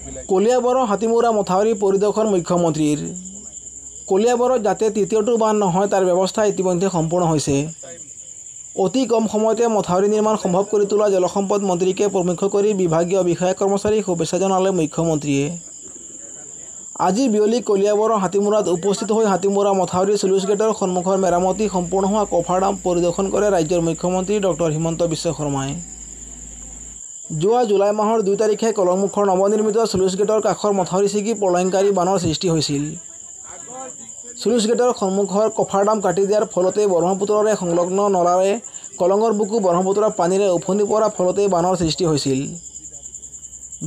কলিয়াবৰৰ হাতীমুৰা মথাউৰি পৰিদৰ্শন মুখ্যমন্ত্ৰীৰ। কলিয়াবৰত যাতে তৃতীয়টো বান নহয় তাৰ ব্যৱস্থা ইতিমধ্যে সম্পূৰ্ণ হৈছে। অতি কম সময়তে মথাউৰি নিৰ্মাণ সম্ভৱ কৰি তোলা জলসম্পদ মন্ত্ৰীকে প্ৰমুখ্য কৰি বিভাগীয় বিষয়া কৰ্মচাৰীক শুভেচ্ছা জনালে মুখ্যমন্ত্ৰীয়ে। আজি বিয়লি কলিয়াবৰৰ হাতীমুৰাত উপস্থিত হৈ হাতীমুৰা মথাউৰিৰ স্লুইচ গেটৰ সন্মুখৰ মেৰামতি সম্পূৰ্ণ হোৱা কফাৰডাম পৰিদৰ্শন কৰে ৰাজ্যৰ মুখ্যমন্ত্ৰী ডক্টৰ হিমন্ত বিশ্ব শৰ্মাই। যোৱা জুলাই মাহৰ 2 তাৰিখে কলংমুখৰ নৱনিৰ্মিত স্লুইচ গেটৰ কাষৰ মথাউৰি ছিগি প্ৰলয়ংকাৰী বানৰ সৃষ্টি হৈছিল। স্লুইচ গেটৰ সন্মুখৰ কফাৰডাম কাটি দিয়াৰ ফলতে ব্ৰহ্মপুত্ৰৰে সংলগ্ন নলাৰে কলঙৰ বুকু ব্ৰহ্মপুত্ৰৰ পানীৰে উফন্দি পৰাৰ ফলতেই বানৰ সৃষ্টি হৈছিল।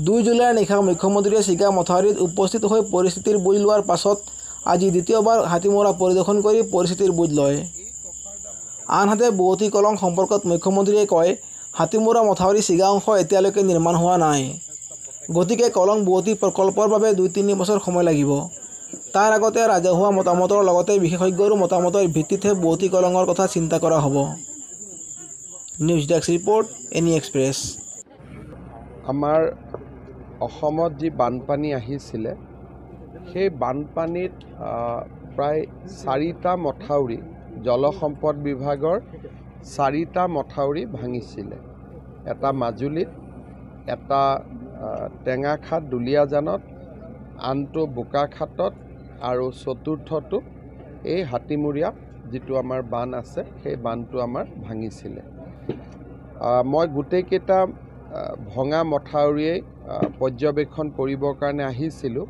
2 জুলাইৰ নিশা মুখ্যমন্ত্ৰীয়ে ছিগা মথাউৰিত উপস্থিত হৈ পৰিস্থিতিৰ বুজ লোৱাৰ পাছত আজি দ্বিতীয়বাৰ হাতীমুৰা পৰিদৰ্শন কৰি পৰিস্থিতিৰ বুজ লয়। আনহাতে বুৱতী কলং সম্পৰ্কত মুখ্যমন্ত্ৰীয়ে কয়, হাতীমুৰা মথাউৰি ছিগা অংশ এতিয়ালৈকে নিৰ্মাণ হোৱা নাই। গতিকে কলং বুৱতী প্ৰকল্পৰ বাবে 2-3 বছৰ সময় লাগিব। তাৰ আগতে ৰাজহুৱা মতামতৰ লগতে বিশেষজ্ঞৰো মতামতৰ ভিত্তিতহে বুৱতী কলঙৰ কথা চিন্তা কৰা হ'ব। News desk report, any express. আমাৰ অসমত যি বানপানী আহিছিলে সেই বানপানীত প্ৰায় 4টা মথাউৰি জলসম্পদ বিভাগৰ 4টা মথাউৰি ভাঙিছিলে। এটা মাজুলীত, এটা টেঙাখাট দুলীয়াজানত, আনটো বোকাখাটত আৰু চতুৰ্থটো এই হাতীমুৰীয়া যিটো আমাৰ বান আছে সেই বানটো আমাৰ ভাঙিছিলে। মই গোটেইকেইটা ভঙা মথাউৰিয়েই পৰ্যবেক্ষণ কৰিবৰ কাৰণে আহিছিলোঁ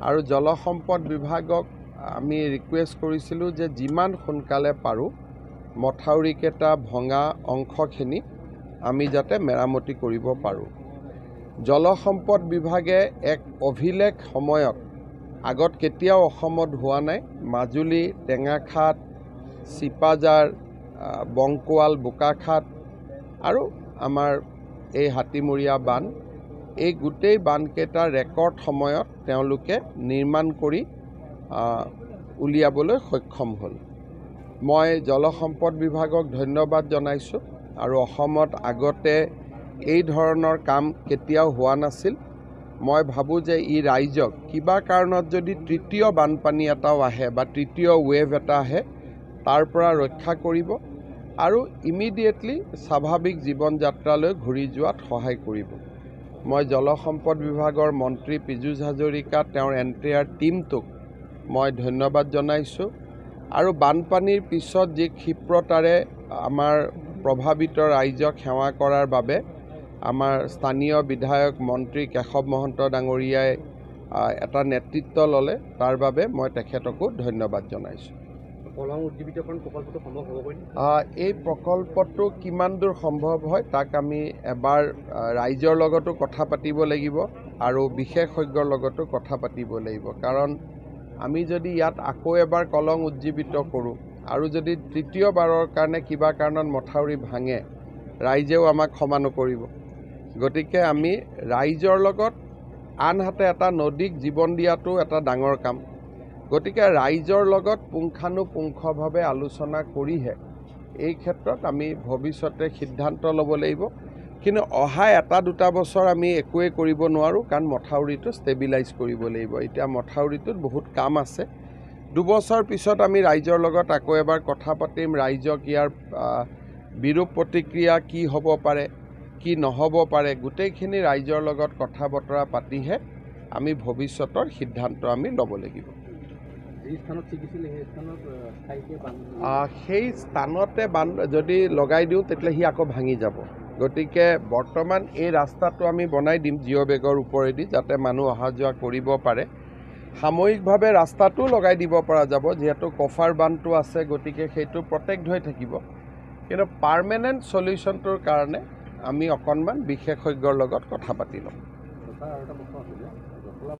আৰু জলসম্পদ বিভাগক আমি ৰিকুৱেষ্ট কৰিছিলোঁ যে যিমান সোনকালে পাৰোঁ মথাউৰিকেইটা ভঙা অংশখিনি আমি যাতে মেৰামতি কৰিব পাৰোঁ। জলসম্পদ বিভাগে এক অভিলেখ সময়ত আগত কেতিয়াও অসমত হোৱা নাই, মাজুলী, টেঙাখাট, চিপাজাৰ, বংকুৱাল, বোকাখাট আৰু আমাৰ এই হাতীমুৰীয়া বান, এই গোটেই বানকেইটা ৰেকৰ্ড সময়ত তেওঁলোকে নিৰ্মাণ কৰি উলিয়াবলৈ সক্ষম হ'ল। মই জলসম্পদ বিভাগক ধন্যবাদ জনাইছোঁ আৰু অসমত আগতে এই ধৰণৰ কাম কেতিয়াও হোৱা নাছিল। মই ভাবোঁ যে ই ৰাইজক কিবা কাৰণত যদি তৃতীয় বানপানী এটাও আহে বা তৃতীয় ৱেভ এটা আহে তাৰ পৰা ৰক্ষা কৰিব আৰু ইমিডিয়েটলি স্বাভাৱিক জীৱন যাত্ৰালৈ ঘূৰি যোৱাত সহায় কৰিব। মই জলসম্পদ বিভাগৰ মন্ত্ৰী পীযুষ হাজৰিকা তেওঁৰ এণ্টায়াৰ টীমটোক মই ধন্যবাদ জনাইছোঁ আৰু বানপানীৰ পিছত যি ক্ষিপ্ৰতাৰে আমাৰ প্ৰভাৱিত ৰাইজক সেৱা কৰাৰ বাবে আমাৰ স্থানীয় বিধায়ক মন্ত্ৰী কেশৱ মহন্ত ডাঙৰীয়াই এটা নেতৃত্ব ল'লে, তাৰ বাবে মই তেখেতকো ধন্যবাদ জনাইছোঁ। এই প্ৰকল্পটো কিমান দূৰ সম্ভৱ হয় তাক আমি এবাৰ ৰাইজৰ লগতো কথা পাতিব লাগিব আৰু বিশেষজ্ঞৰ লগতো কথা পাতিব লাগিব। কাৰণ আমি যদি ইয়াত আকৌ এবাৰ কলং উজ্জীৱিত কৰোঁ আৰু যদি তৃতীয়বাৰৰ কাৰণে কিবা কাৰণত মথাউৰি ভাঙে ৰাইজেও আমাক ক্ষমা নকৰিব। গতিকে আমি ৰাইজৰ লগত আনহাতে এটা নদীক জীৱন দিয়াটো এটা ডাঙৰ কাম। গতিকে ৰাইজৰ লগত পুংখানুপুংখভাৱে আলোচনা কৰিহে এই ক্ষেত্ৰত আমি ভৱিষ্যতে সিদ্ধান্ত ল'ব লাগিব। কিন্তু অহা 1-2 বছৰ আমি একোৱেই কৰিব নোৱাৰোঁ, কাৰণ মথাউৰিটো ষ্টেবিলাইজ কৰিব লাগিব। এতিয়া মথাউৰিটোত বহুত কাম আছে। 2 বছৰ পিছত আমি ৰাইজৰ লগত আকৌ এবাৰ কথা পাতিম, ৰাইজক ইয়াৰ বিৰূপ প্ৰতিক্ৰিয়া কি হ'ব পাৰে, কি নহ'ব পাৰে, গোটেইখিনি ৰাইজৰ লগত কথা বতৰা পাতিহে আমি ভৱিষ্যতৰ সিদ্ধান্ত আমি ল'ব লাগিব। সেই স্থানতে বান যদি লগাই দিওঁ তেতিয়াহ'লে সি আকৌ ভাঙি যাব। গতিকে বৰ্তমান এই ৰাস্তাটো আমি বনাই দিম জিঅ' বেগৰ ওপৰেদি, যাতে মানুহ অহা যোৱা কৰিব পাৰে। সাময়িকভাৱে ৰাস্তাটো লগাই দিব পৰা যাব, যিহেতু কফাৰ বানটো আছে, গতিকে সেইটো প্ৰটেক্ট হৈ থাকিব। কিন্তু পাৰ্মানেণ্ট চলিউশ্যনটোৰ কাৰণে আমি অকণমান বিশেষজ্ঞৰ লগত কথা পাতি ল'ম।